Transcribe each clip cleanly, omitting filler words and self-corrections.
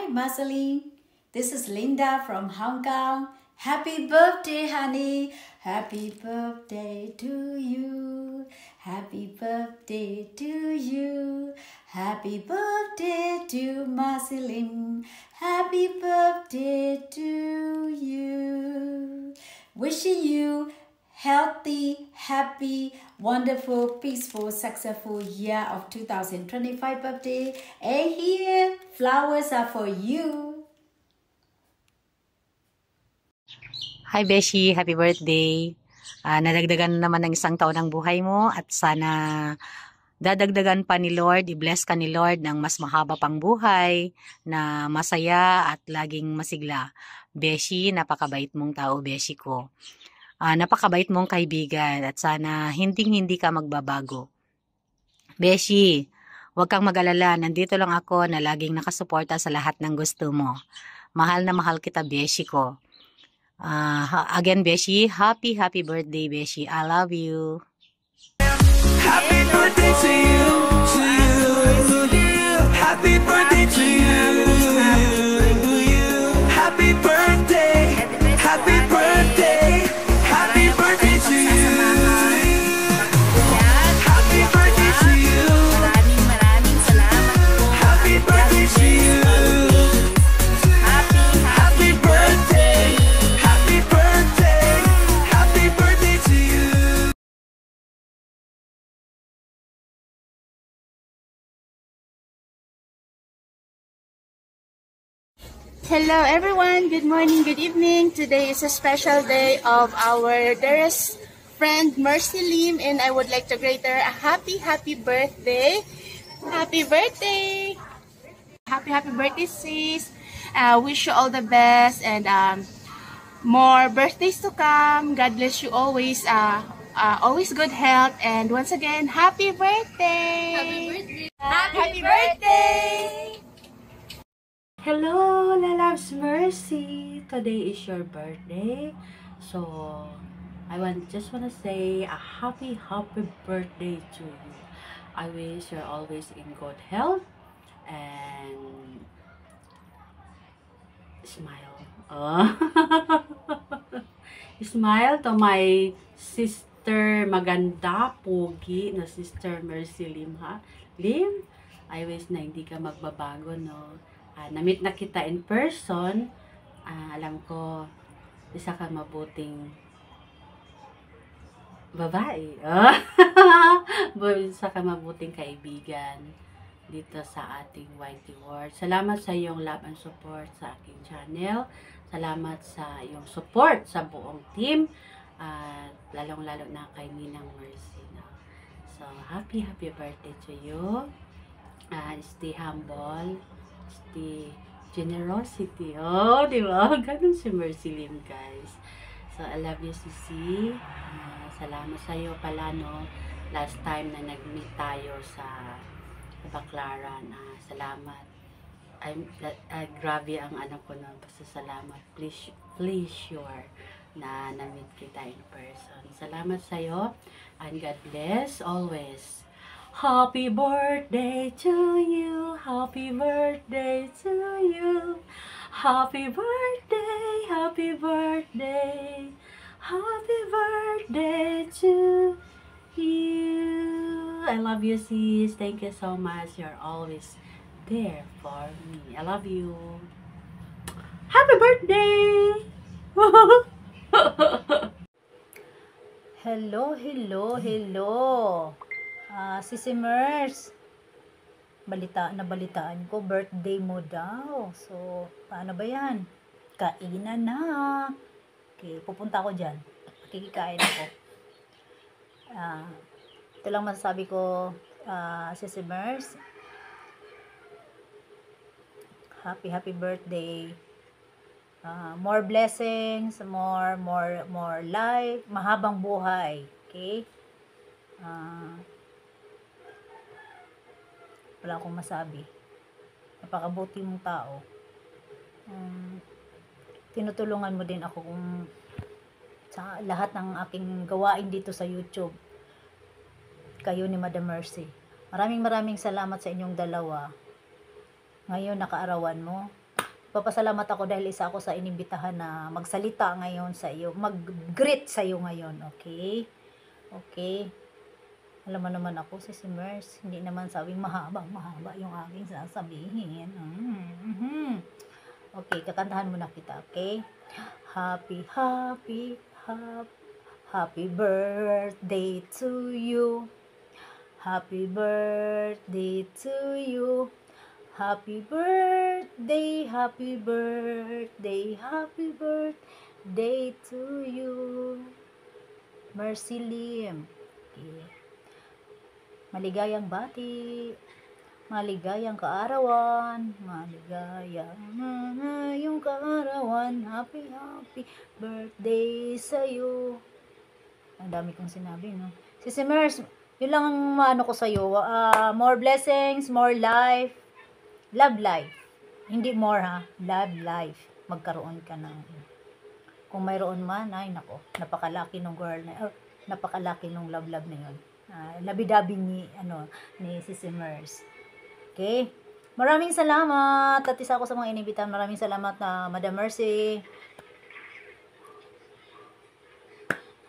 Marceline. This is Linda from Hong Kong. Happy birthday, honey. Happy birthday to you. Happy birthday to you. Happy birthday to Marceline. Happy birthday to you. Wishing you healthy, happy, wonderful, peaceful, successful year of 2025 birthday. And here, flowers are for you. Hi Beshi, happy birthday. Nadagdagan naman ng isang taon ng buhay mo at sana dadagdagan pa ni Lord, i-bless ka ni Lord ng mas mahaba pang buhay na masaya at laging masigla. Beshi, napakabait mong tao, Beshi ko. Napakabait mong kaibigan at sana hindi ka magbabago. Beshi, huwag kang mag-alala, nandito lang ako na laging nakasuporta sa lahat ng gusto mo. Mahal na mahal kita, Beshi ko. Again, Beshi, happy birthday, Beshi. I love you. Happy birthday to you, to you. Happy birthday to you, Happy birthday, happy birthday, happy birthday to you. Happy birthday to you. Maraming salamat po. Happy birthday to you. Happy birthday. Happy birthday. Happy birthday to you. Hello everyone, good morning, good evening. Today is a special day of our dearest friend Mercy Lim, and I would like to greet her a happy birthday. Happy birthday. Happy birthday, sis. Wish you all the best and more birthdays to come. God bless you always. Always good health, and once again, happy birthday. Happy birthday. Hello, Lalabs Mercy! Today is your birthday. So, I just want to say a happy birthday to you. I wish you're always in good health and smile. Smile to my sister, maganda, pogi na sister Mercy Lim, ha? Lim, I wish na hindi ka magbabago, no? Na-meet na kita in person. Alam ko, isa ka mabuting babae. Isa ka mabuting kaibigan dito sa ating YT World. Salamat sa iyong love and support sa aking channel. Salamat sa iyong support sa buong team. At lalong-lalo na kay Ninang Mercy. No? So, happy birthday to you. Stay humble. The generosity. Oh, di ba? Ganun si Mercy Lim, guys. So, I love you, Sisi. Salamat sa iyo pala, no? Last time na nag-meet tayo sa Baclaran. Salamat. Grabe ang anak ko na. Basta salamat. Please sure na na-meet kita in person. Salamat sa iyo. And God bless always. Happy birthday to you, happy birthday to you, happy birthday, happy birthday, happy birthday to you. I love you, sis. Thank you so much. You're always there for me. I love you. Happy birthday! Hello. Sisi Mers, nabalitaan ko, birthday mo daw. So, paano ba yan? Kainan na. Okay, pupunta ako dyan. Kikikain ako. Ito lang masasabi ko, Sisi Mers. Happy birthday. More blessings, more life, mahabang buhay. Okay? Wala akong masabi. Napakabuti mong tao. Tinutulungan mo din ako kung sa lahat ng aking gawain dito sa YouTube. Kayo ni Madam Mercy. Maraming salamat sa inyong dalawa. Ngayon nakaarawan mo. Papasalamat ako dahil isa ako sa inimbitahan na magsalita ngayon sa iyo, mag-greet sa iyo ngayon, okay? Okay. Alam mo naman ako, si Mers, hindi naman sabing mahaba yung aking sasabihin. Okay, kakantahan muna kita, okay? Happy, happy, happy, happy birthday to you. Happy birthday to you. Happy birthday, happy birthday, happy birthday to you. Mercy Lim. Okay. Maligayang bati. Maligayang kaarawan. Maligayang kaarawan. Happy, happy birthday sa'yo. Ang dami kong sinabi, no? Sisi Mers, yun lang ang maano ko sa'yo. More blessings, more life. Love life. Hindi more ha. Love life. Magkaroon ka ng, kung mayroon man, ay nako, napakalaki nung girl na, napakalaki nung love na yun. Labi-dabi ni Sisi Mers. Okay? Maraming salamat. At isa ako sa mga inibitahan. Maraming salamat na Madam Mercy.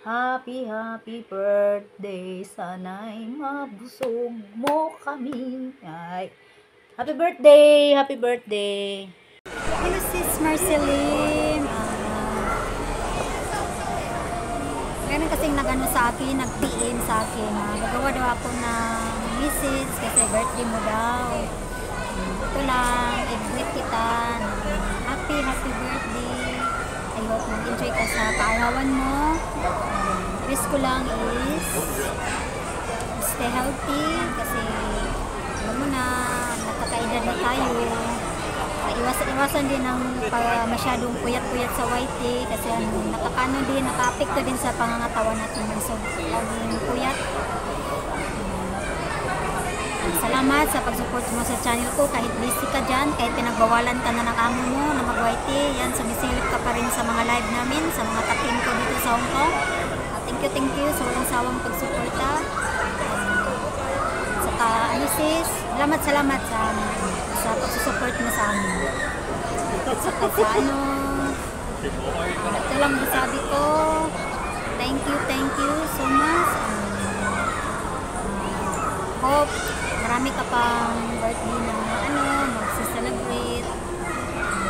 Happy, happy birthday. Sana'y mabusog mo kami. Ay. Happy birthday! Happy birthday! Hello sis Marceline. Ganun kasing nagano sa akin, nag-PM sa akin. Gagawa daw ako ng message kasi birthday mo daw. Ito lang, i-greet kita. Happy, happy birthday. I hope mag-enjoy ka sa kaarawan mo. Wish ko lang is stay healthy kasi alam mo na, nakakaedad na tayo. Iwasan din ang masyadong puyat-puyat sa YT kasi nakakano din, naka-apekto din sa pangangatawan natin. So, laging puyat. Salamat sa pag-support mo sa channel ko kahit busy ka dyan, kahit pinagbawalan ka na ng amo mo na mag-YT. Yan, sumisilip ka pa rin sa mga live namin, sa mga ka-team ko dito sa Hong Kong. Thank you sa walang sawang pagsuporta. Sis, salamat sa pagsusupport mo sa amin. Sa ito lang masabi ko. Thank you so much. Hope marami ka pang birthday na magsa-celebrate.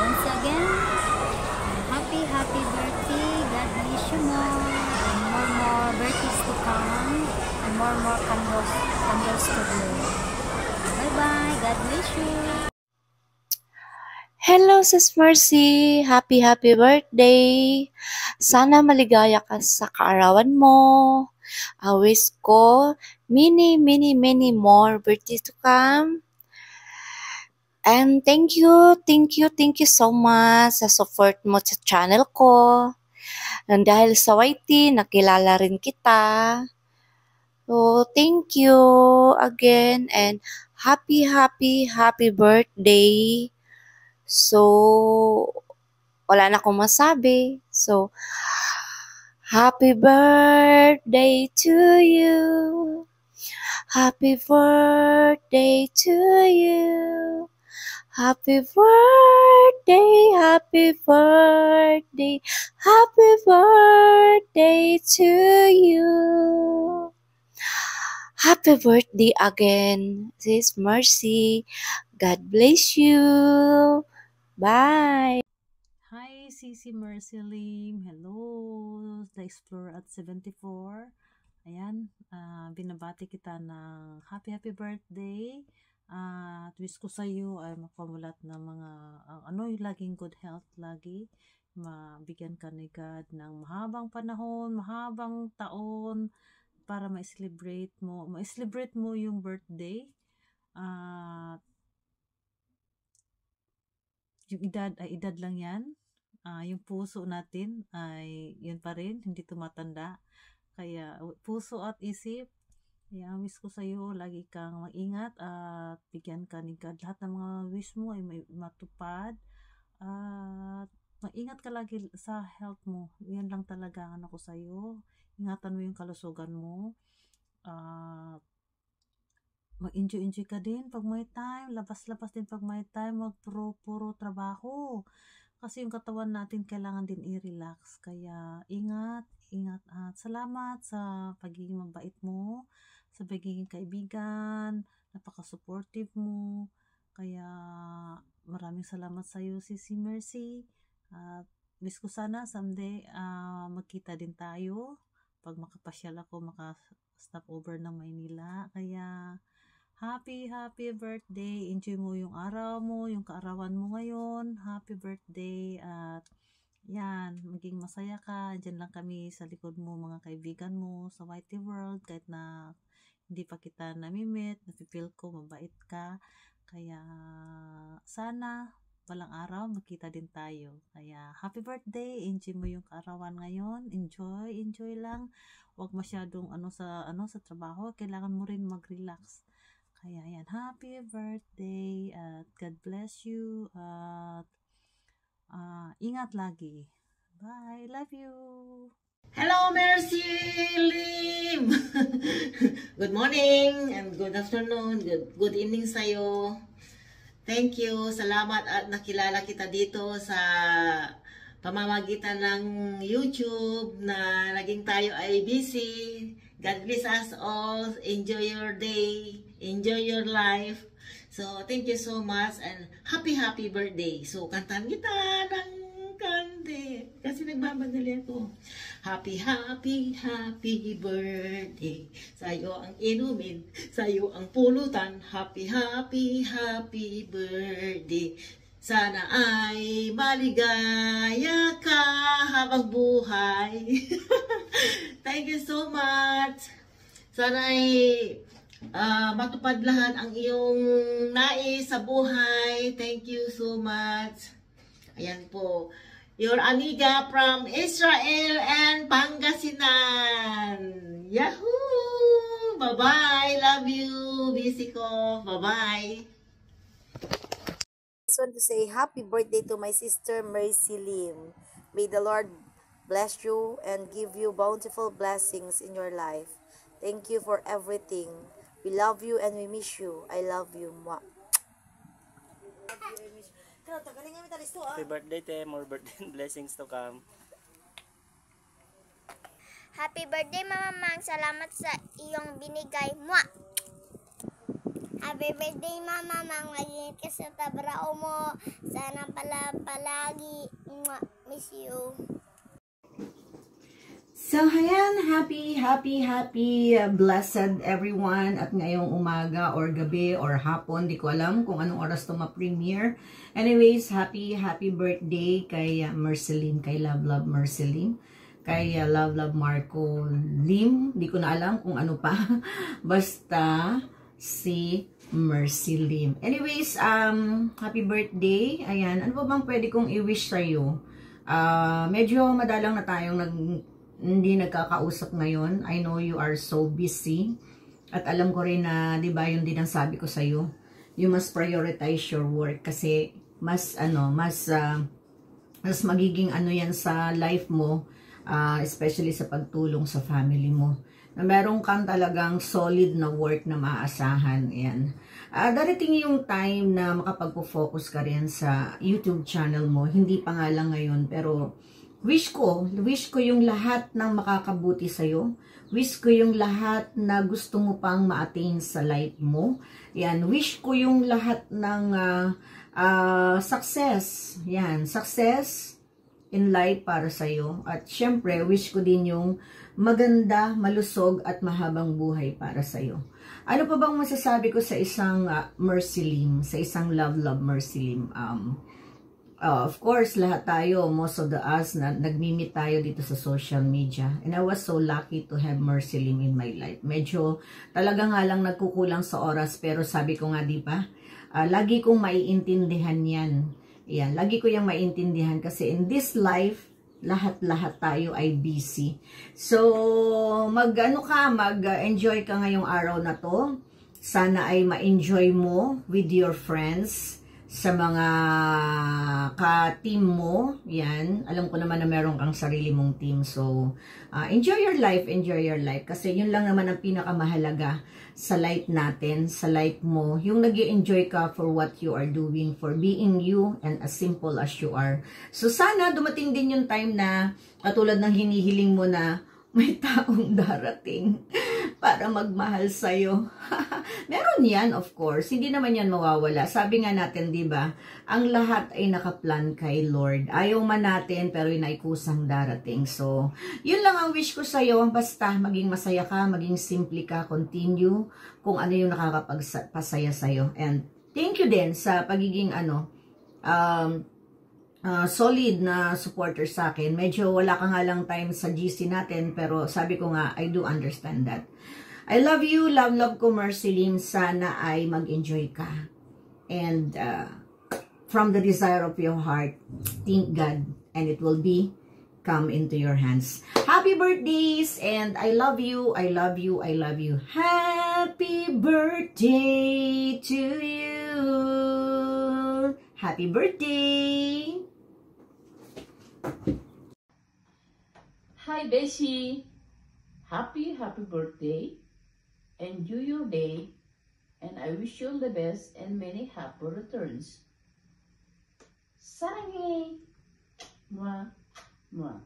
Once again, happy birthday. God bless you more. And more birthdays to come. And more candles to blow. Bye-bye. God bless you. Hello, Sis Mercy. Happy birthday. Sana maligaya ka sa kaarawan mo. I wish ko many more birthdays to come. And thank you so much sa support mo sa channel ko. And dahil sa YT, nakilala rin kita. So, thank you again and happy birthday. So, wala na akong masabi. So, happy birthday to you. Happy birthday to you. Happy birthday, happy birthday, happy birthday to you. Happy birthday again, Sis Mercy. God bless you. Bye. Hi, Sisi Mercy Lim. Hello, The Explorer at 74. Ayan, binabati kita ng happy birthday. At wish ko sa iyo ay makamulat na mga yung laging good health lagi. Mabigyan ka ni God ng mahabang panahon, mahabang taon para ma-celebrate mo yung birthday. Yung edad lang yan. Yung puso natin ay yun pa rin, hindi tumatanda. Kaya puso at isip, wish ko sa iyo lagi kang mag-ingat at bigyan ka ni God. Lahat ng mga wish mo ay matupad. At mag-ingat ka lagi sa health mo. Yan lang talaga ang ako sa iyo. Ingatan mo yung kalusugan mo. mag-enjoy ka din pag may time, labas-labas din pag may time, wag puro trabaho. Kasi yung katawan natin kailangan din i-relax. Kaya ingat at salamat sa pagiging mabait mo, sa pagiging kaibigan, napaka-supportive mo. Kaya maraming salamat sa iyo, Sisi Mercy. At wish ko sana someday magkita din tayo pag makapasyal ako, maka-stop over ng Maynila. Kaya happy birthday. Enjoy mo yung araw mo, yung kaarawan mo ngayon. Happy birthday. At yan, maging masaya ka. Diyan lang kami sa likod mo, mga kaibigan mo sa Whitey World. Kahit na hindi pa kita namimit, napipil ko mabait ka. Kaya sana walang araw magkita din tayo. Kaya happy birthday. Enjoy mo yung kaarawan ngayon. Enjoy lang. Huwag masyadong sa trabaho. Kailangan mo rin mag-relax. Kaya yan, happy birthday at God bless you at ingat lagi. Bye, love you. Hello, Mercy Lim! Good morning and good afternoon, good evening sa'yo. Thank you, salamat at nakilala kita dito sa pamamagitan ng YouTube na naging tayo ay busy. God bless us all. Enjoy your day. Enjoy your life. So, thank you so much and happy birthday. So, kantahan kita ng kante. Kasi nagmamadali ako. Happy birthday. Sa'yo ang inumin. Sa'yo ang pulutan. Happy birthday. Sana ay maligaya ka habang buhay. Thank you so much. Sana ay matupad lahat ang iyong nais sa buhay. Thank you so much. Ayan po. Your amiga from Israel and Pangasinan. Yahoo! Bye-bye. Love you. Busy ko. Bye-bye. I just want to say happy birthday to my sister Mercy Lim. May the Lord bless you and give you bountiful blessings in your life. Thank you for everything. We love you and we miss you. I love you. Mwah. Happy birthday, te. More birthday blessings to come. Happy birthday, Mama Mang. Salamat sa iyong binigay. Mwah! Happy birthday, Mama Mang. Mag-ingat ka sa tabrao mo. Sana palagi. Mwah! Miss you. So, ayan, happy, blessed everyone at ngayong umaga or gabi or hapon, di ko alam kung anong oras to ma-premiere. Anyways, happy birthday kay Mercy Lim, kay Love Mercy Lim, kay Love Marco Lim, di ko na alam kung ano pa, basta si Mercy Lim. Anyways, happy birthday, ayan, ano pa bang pwede kong i-wish sa'yo? Medyo madalang na tayong hindi nagkakausap ngayon. I know you are so busy. At alam ko rin na, di ba, yun din ang sabi ko sa'yo. You must prioritize your work kasi mas magiging yan sa life mo, especially sa pagtulong sa family mo. Na meron kang talagang solid na work na maaasahan. Yan. Darating yung time na makapagpo-focus ka rin sa YouTube channel mo. Hindi pa nga lang ngayon, pero wish ko yung lahat ng makakabuti sa'yo. Wish ko yung lahat na gusto mo pang ma-attain sa life mo. Yan, wish ko yung lahat ng success. Yan, success in life para sa'yo. At syempre, wish ko din yung maganda, malusog at mahabang buhay para sa'yo. Ano pa bang masasabi ko sa isang Mercy Lim, sa isang Love Mercy Lim? Of course, lahat tayo, most of us, nagmi-meet tayo dito sa social media. And I was so lucky to have Mercy Lim in my life. Medyo talaga nga lang nagkukulang sa oras, pero sabi ko nga, di ba, lagi kong maiintindihan yan. Yan, lagi ko yung maiintindihan kasi in this life, lahat tayo ay busy. So, mag-enjoy ka ngayong araw na to. Sana ay ma-enjoy mo with your friends. sa mga ka-team mo. Yan. Alam ko naman na meron kang sarili mong team. So, enjoy your life. Enjoy your life. Kasi yun lang naman ang pinakamahalaga sa life natin, sa life mo. Yung nag-i-enjoy ka for what you are doing, for being you and as simple as you are. So, sana dumating din yung time na katulad ng hinihiling mo na may taong darating para magmahal sa'yo. Meron yan, of course. Hindi naman yan mawawala. Sabi nga natin, di ba, ang lahat ay nakaplan kay Lord. Ayaw man natin, pero yun ay kusang darating. So, yun lang ang wish ko sa'yo. Basta, maging masaya ka, maging simple ka, continue kung ano yung nakakapagpasaya sa'yo. And thank you din sa pagiging, solid na supporter sa akin. Medyo wala ka nga lang time sa GC natin, pero sabi ko nga, I do understand that. I love you, love ko, Mercy Lim. Sana ay mag-enjoy ka. And from the desire of your heart, thank God, and it will be come into your hands. Happy birthdays, and I love you, I love you, I love you. Happy birthday to you. Happy birthday. Hi, Beshi. Happy birthday. Enjoy your day. And I wish you all the best and many happy returns. Sarangi. Mwah. Mwah.